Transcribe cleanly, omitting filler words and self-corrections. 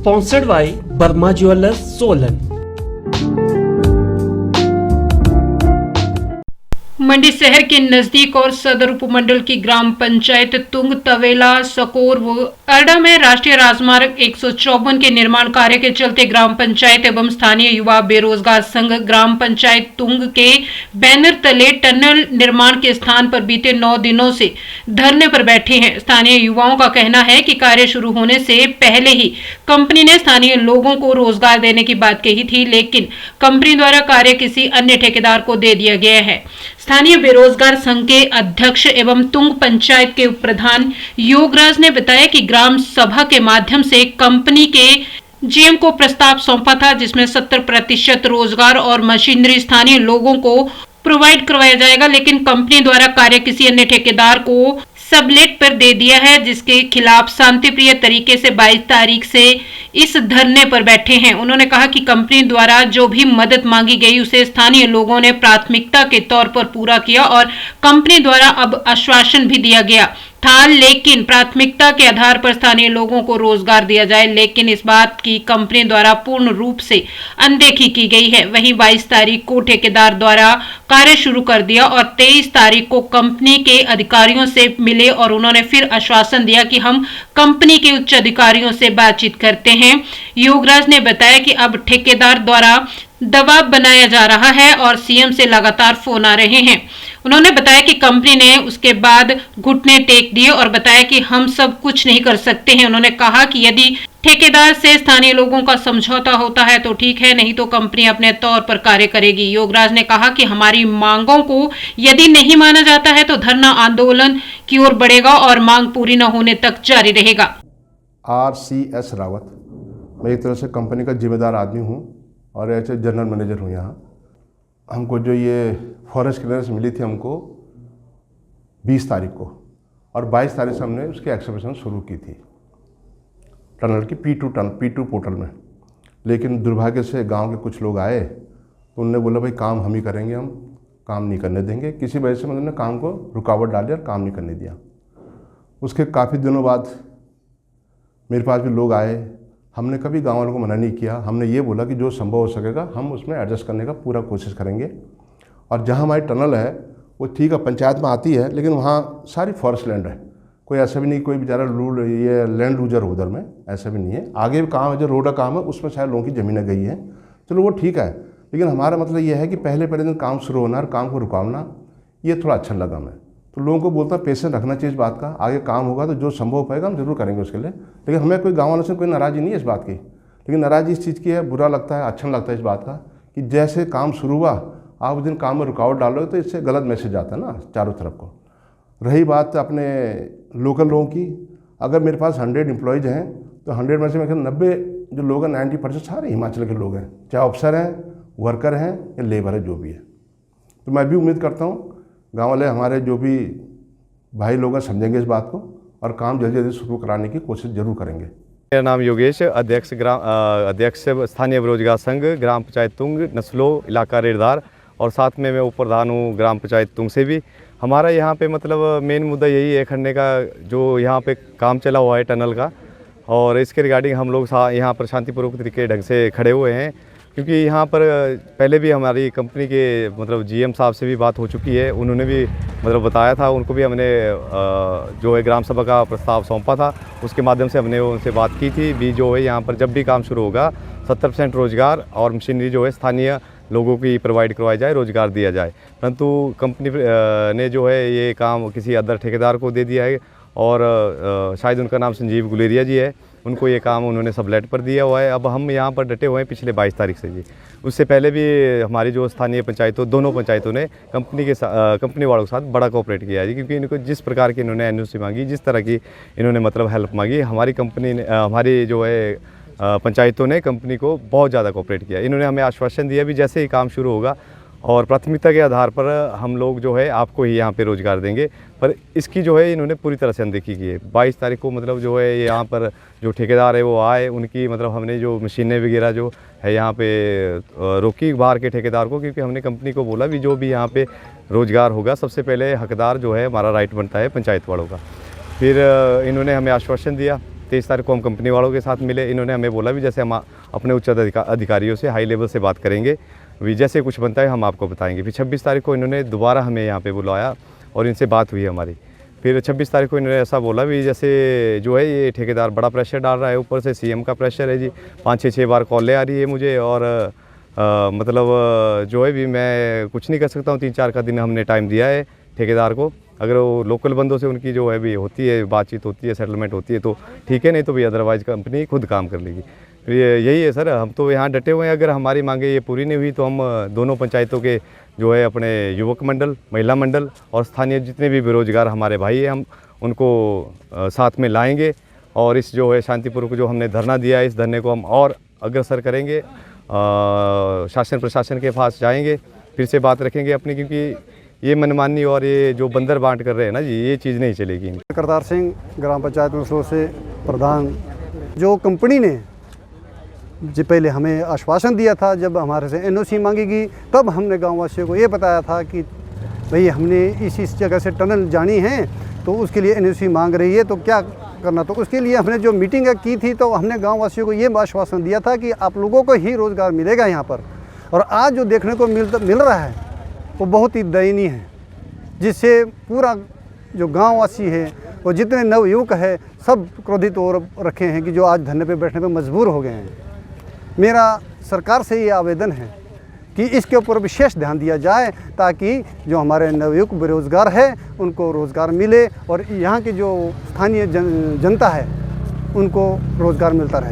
Sponsored by Burma Jewelers, Solan। मंडी शहर के नजदीक और सदर उपमंडल की ग्राम पंचायत तुंग तवेला सकोर व अरडा में राष्ट्रीय राजमार्ग 154 के निर्माण कार्य के चलते ग्राम पंचायत एवं स्थानीय युवा बेरोजगार संघ ग्राम पंचायत तुंग के बैनर तले टनल निर्माण के स्थान पर बीते 9 दिनों से धरने पर बैठे हैं। स्थानीय युवाओं का कहना है कि कार्य शुरू होने से पहले ही कंपनी ने स्थानीय लोगों को रोजगार देने की बात कही थी, लेकिन कंपनी द्वारा कार्य किसी अन्य ठेकेदार को दे दिया गया है। स्थानीय बेरोजगार संघ के अध्यक्ष एवं तुंग पंचायत के उप प्रधान योगराज ने बताया कि ग्राम सभा के माध्यम से कंपनी के जीएम को प्रस्ताव सौंपा था, जिसमें 70% रोजगार और मशीनरी स्थानीय लोगों को प्रोवाइड करवाया जाएगा, लेकिन कंपनी द्वारा कार्य किसी अन्य ठेकेदार को सबलेट पर दे दिया है, जिसके खिलाफ शांतिप्रिय तरीके से 22 तारीख से इस धरने पर बैठे हैं। उन्होंने कहा कि कंपनी द्वारा जो भी मदद मांगी गई उसे स्थानीय लोगों ने प्राथमिकता के तौर पर पूरा किया और कंपनी द्वारा अब आश्वासन भी दिया गया था, लेकिन प्राथमिकता के आधार पर स्थानीय लोगों को रोजगार दिया जाए, लेकिन इस बात की कंपनी द्वारा पूर्ण रूप से अनदेखी की गई है। वहीं 22 तारीख को ठेकेदार द्वारा कार्य शुरू कर दिया और 23 तारीख को कंपनी के अधिकारियों से मिले और उन्होंने फिर आश्वासन दिया कि हम कंपनी के उच्च अधिकारियों से बातचीत करते हैं। योगराज ने बताया कि अब ठेकेदार द्वारा दबाव बनाया जा रहा है और सीएम से लगातार फोन आ रहे हैं। उन्होंने बताया कि कंपनी ने उसके बाद घुटने टेक दिए और बताया कि हम सब कुछ नहीं कर सकते हैं। उन्होंने कहा कि यदि ठेकेदार से स्थानीय लोगों का समझौता होता है तो ठीक है, नहीं तो कंपनी अपने तौर पर कार्य करेगी। योगराज ने कहा कि हमारी मांगों को यदि नहीं माना जाता है तो धरना आंदोलन की ओर बढ़ेगा और मांग पूरी न होने तक जारी रहेगा। RCS रावत, मैं एक तरह से कंपनी का जिम्मेदार आदमी हूँ और ऐसे जनरल मैनेजर हूँ यहाँ। हमको जो ये फॉरेस्ट क्लियरेंस मिली थी हमको 20 तारीख को और 22 तारीख से हमने उसकी एक्सकवेशन शुरू की थी टनल की P2 पोर्टल में। लेकिन दुर्भाग्य से गांव के कुछ लोग आए तो उन्होंने बोला भाई काम हम ही करेंगे, हम काम नहीं करने देंगे। किसी वजह से उन्होंने काम को रुकावट डाली और काम नहीं करने दिया। उसके काफ़ी दिनों बाद मेरे पास भी लोग आए। हमने कभी गांव वालों को मना नहीं किया। हमने ये बोला कि जो संभव हो सकेगा हम उसमें एडजस्ट करने का पूरा कोशिश करेंगे। और जहां हमारी टनल है वो ठीक है, पंचायत में आती है, लेकिन वहाँ सारी फॉरेस्ट लैंड है। कोई ऐसा भी नहीं कोई बेचारा ये लैंड लूजर हो उधर में, ऐसा भी नहीं है। आगे भी काम है, जो रोड का काम है उसमें शायद लोगों की ज़मीनें गई हैं, चलो वो ठीक है। लेकिन हमारा मतलब ये है कि पहले दिन काम शुरू होना और काम को रुकावना, ये थोड़ा अच्छा लगा मैं। तो लोगों को बोलता पेशेंस रखना चाहिए इस बात का। आगे काम होगा तो जो संभव हो पाएगा हम जरूर करेंगे उसके लिए। लेकिन हमें कोई गाँव वालों से कोई नाराज़ी नहीं है इस बात की, लेकिन नाराज़गी इस चीज़ की है, बुरा लगता है, अच्छा नहीं लगता है इस बात का कि जैसे काम शुरू हुआ आप उस दिन काम में रुकावट डालोगे तो इससे गलत मैसेज आता है ना चारों तरफ को। रही बात अपने लोकल लोगों की, अगर मेरे पास 100 एम्प्लॉयज़ हैं तो 100 में से मैं 90 जो लोग हैं 90% सारे हिमाचल के लोग हैं, चाहे ऑफिसर हैं, वर्कर हैं या लेबर है, जो भी है। तो मैं भी उम्मीद करता हूँ गाँव वाले हमारे जो भी भाई लोग हैं समझेंगे इस बात को और काम जल्दी जल्दी शुरू कराने की कोशिश जरूर करेंगे। मेरा नाम योगेश, अध्यक्ष स्थानीय बेरोजगार संघ ग्राम पंचायत तुंग नस्लो इलाका रेडदार, और साथ में मैं उप प्रधान हूँ ग्राम पंचायत तुंग से भी। हमारा यहाँ पे मतलब मेन मुद्दा यही है खन्ने का, जो यहाँ पे काम चला हुआ है टनल का, और इसके रिगार्डिंग हम लोग यहाँ पर शांतिपूर्वक तरीके ढंग से खड़े हुए हैं। क्योंकि यहाँ पर पहले भी हमारी कंपनी के मतलब जीएम साहब से भी बात हो चुकी है, उन्होंने भी मतलब बताया था, उनको भी हमने जो है ग्राम सभा का प्रस्ताव सौंपा था, उसके माध्यम से हमने उनसे बात की थी भी जो है यहाँ पर जब भी काम शुरू होगा 70% रोज़गार और मशीनरी जो है स्थानीय लोगों की प्रोवाइड करवाई जाए, रोज़गार दिया जाए। परंतु कंपनी ने जो है ये काम किसी अदर ठेकेदार को दे दिया है और शायद उनका नाम संजीव गुलेरिया जी है, उनको ये काम उन्होंने सबलेट पर दिया हुआ है। अब हम यहाँ पर डटे हुए हैं पिछले 22 तारीख से जी। उससे पहले भी हमारी जो स्थानीय पंचायतों, दोनों पंचायतों ने कंपनी वालों के साथ बड़ा कोऑपरेट किया है जी, क्योंकि इनको जिस प्रकार की इन्होंने एनओसी मांगी, जिस तरह की इन्होंने मतलब हेल्प मांगी, हमारी कंपनी ने हमारी जो है पंचायतों ने कंपनी को बहुत ज़्यादा कोऑपरेट किया। इन्होंने हमें आश्वासन दिया भी जैसे ही काम शुरू होगा और प्राथमिकता के आधार पर हम लोग जो है आपको ही यहाँ पे रोज़गार देंगे, पर इसकी जो है इन्होंने पूरी तरह से अनदेखी की है। 22 तारीख को मतलब जो है यहाँ पर जो ठेकेदार है वो आए, उनकी मतलब हमने जो मशीनें वगैरह जो है यहाँ पे रोकी बाहर के ठेकेदार को, क्योंकि हमने कंपनी को बोला भी जो भी यहाँ पे रोज़गार होगा सबसे पहले हकदार जो है हमारा राइट बनता है पंचायत वालों का। फिर इन्होंने हमें आश्वासन दिया 23 तारीख को हम कंपनी वालों के साथ मिले। इन्होंने हमें बोला भी जैसे हम अपने उच्च अधिकारियों से हाई लेवल से बात करेंगे, भी जैसे कुछ बनता है हम आपको बताएंगे। फिर 26 तारीख को इन्होंने दोबारा हमें यहाँ पे बुलाया और इनसे बात हुई हमारी। फिर 26 तारीख को इन्होंने ऐसा बोला भी जैसे जो है ये ठेकेदार बड़ा प्रेशर डाल रहा है, ऊपर से सीएम का प्रेशर है जी, 5-6 बार कॉलें आ रही है मुझे और मतलब जो है भी मैं कुछ नहीं कर सकता हूँ। 3-4 का दिन हमने टाइम दिया है ठेकेदार को, अगर वो लोकल बंदों से उनकी जो है भी होती है, बातचीत होती है, सेटलमेंट होती है तो ठीक है, नहीं तो भी अदरवाइज़ कंपनी खुद काम कर लेगी। तो यही है सर, हम तो यहाँ डटे हुए हैं। अगर हमारी मांगे ये पूरी नहीं हुई तो हम दोनों पंचायतों के जो है अपने युवक मंडल, महिला मंडल और स्थानीय जितने भी बेरोजगार हमारे भाई हैं, हम उनको साथ में लाएंगे और इस जो है शांतिपूर्वक जो हमने धरना दिया है, इस धरने को हम और अग्रसर करेंगे, शासन प्रशासन के पास जाएंगे, फिर से बात रखेंगे अपनी, क्योंकि ये मनमानी और ये जो बंदर बांट कर रहे हैं ना जी, ये चीज़ नहीं चलेगी। करतार सिंह, ग्राम पंचायत नसलो से प्रधान। जो कंपनी ने जी पहले हमें आश्वासन दिया था, जब हमारे से एनओसी मांगेगी तब हमने गाँव वासियों को ये बताया था कि भाई हमने इस जगह से टनल जानी है तो उसके लिए एनओसी मांग रही है तो क्या करना। तो उसके लिए हमने जो मीटिंग की थी तो हमने गाँव वासियों को ये आश्वासन दिया था कि आप लोगों को ही रोज़गार मिलेगा यहाँ पर। और आज जो देखने को मिल रहा है वो बहुत ही दयनीय है, जिससे पूरा जो गाँव वासी है और जितने नवयुवक है सब क्रोधित हो रखे हैं कि जो आज धरने पे बैठने पे मजबूर हो गए हैं। मेरा सरकार से ये आवेदन है कि इसके ऊपर विशेष ध्यान दिया जाए ताकि जो हमारे नवयुवक बेरोज़गार है उनको रोज़गार मिले और यहाँ की जो स्थानीय जनता है उनको रोज़गार मिलता रहे।